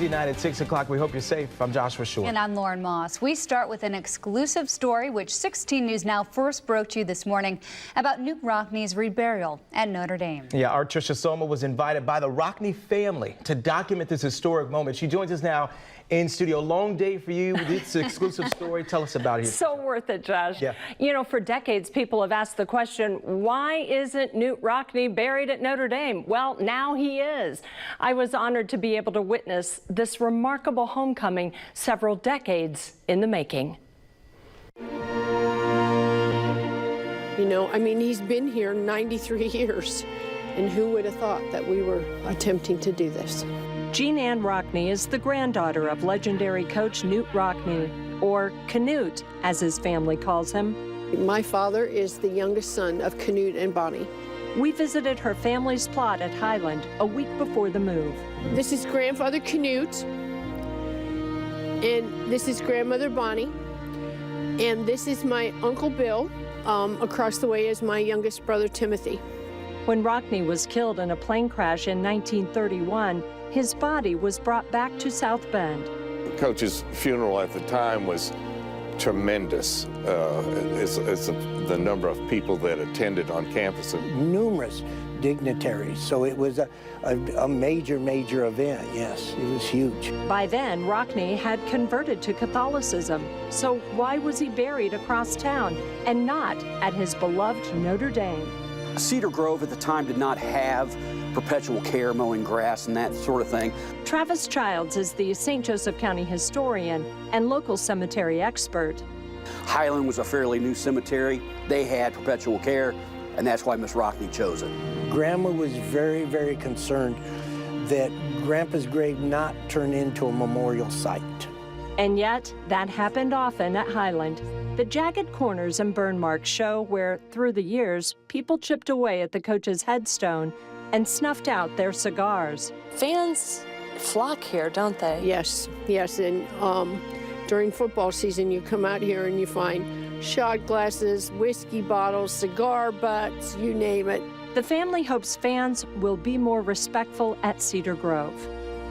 Thursday night at 6 o'clock. We hope you're safe. I'm Joshua Short. And I'm Lauren Moss. We start with an exclusive story which 16 News Now first broke to you this morning about Knute Rockne's reburial at Notre Dame. Yeah, our Tricia Soma was invited by the Rockne family to document this historic moment. She joins us now in studio. Long day for you with this exclusive story. Tell us about it. So worth it, Josh. Yeah. You know, for decades, people have asked the question, why isn't Knute Rockne buried at Notre Dame? Well, now he is. I was honored to be able to witness this remarkable homecoming several decades in the making. You know, I mean, he's been here 93 years, and who would have thought that we were attempting to do this? Jean Ann Rockne is the granddaughter of legendary coach Knute Rockne, or Knute, as his family calls him. My father is the youngest son of Knute and Bonnie. We visited her family's plot at Highland a week before the move. This is grandfather Knute, and this is grandmother Bonnie, and this is my Uncle Bill. Across the way is my youngest brother Timothy. When Rockne was killed in a plane crash in 1931, his body was brought back to South Bend. Coach's funeral at the time was tremendous. It's the number of people that attended on campus. Numerous dignitaries, so it was a major event. Yes, it was huge. By then, Rockne had converted to Catholicism, so why was he buried across town and not at his beloved Notre Dame? Cedar Grove at the time did not have perpetual care, mowing grass and that sort of thing. Travis Childs is the St. Joseph County historian and local cemetery expert. Highland was a fairly new cemetery. They had perpetual care, and that's why Miss Rockne chose it. Grandma was very concerned that Grandpa's grave not turn into a memorial site. And yet, that happened often at Highland. The jagged corners and burn marks show where, through the years, people chipped away at the coach's headstone and snuffed out their cigars. Fans flock here, don't they? Yes, and during football season, you come out here and you find shot glasses, whiskey bottles, cigar butts, you name it. The family hopes fans will be more respectful at Cedar Grove.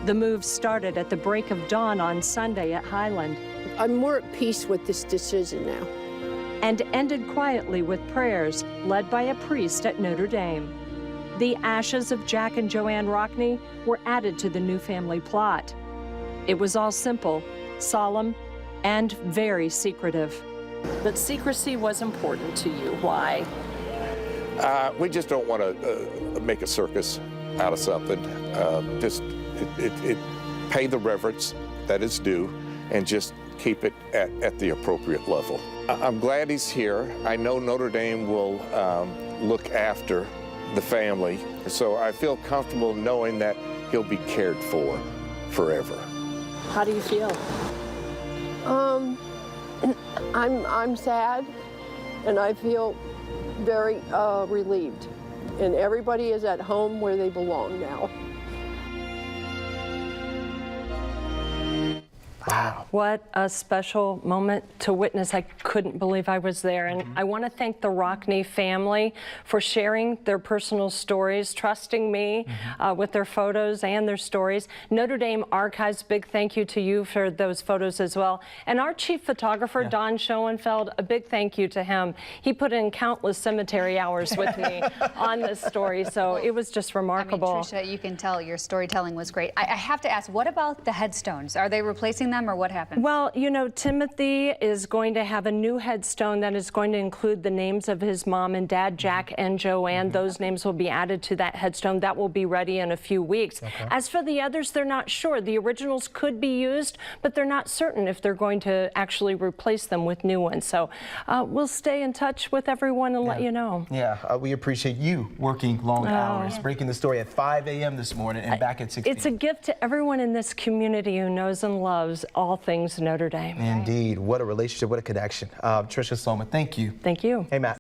The move started at the break of dawn on Sunday at Highland. I'm more at peace with this decision now. And ended quietly with prayers led by a priest at Notre Dame. The ashes of Jack and Joanne Rockne were added to the new family plot. It was all simple, solemn, and very secretive. But secrecy was important to you. Why? We just don't want to make a circus out of something. Just pay the reverence that is due and just keep it at the appropriate level. I'm glad he's here. I know Notre Dame will look after the family, so I feel comfortable knowing that he'll be cared for forever. How do you feel? I'm sad, and I feel very relieved. And everybody is at home where they belong now. Wow. What a special moment to witness. I couldn't believe I was there. And I want to thank the Rockne family for sharing their personal stories, trusting me with their photos and their stories. Notre Dame Archives, big thank you to you for those photos as well. And our chief photographer, Don Schoenfeld, a big thank you to him. He put in countless cemetery hours with me on this story, so it was just remarkable. I mean, Tricia, you can tell your storytelling was great. I have to ask, what about the headstones? Are they replacing them, or what happened? Well, you know, Timothy is going to have a new headstone that is going to include the names of his mom and dad, Jack and Joanne. Those names will be added to that headstone. That will be ready in a few weeks. Okay. As for the others, they're not sure. The originals could be used, but they're not certain if they're going to actually replace them with new ones. So we'll stay in touch with everyone and let you know. Yeah, we appreciate you working long hours, breaking the story at 5 a.m. this morning and back at 6 p.m. It's a gift to everyone in this community who knows and loves all things Notre Dame. Indeed. What a relationship, what a connection. Tricia Soma, thank you. Thank you. Hey, Matt.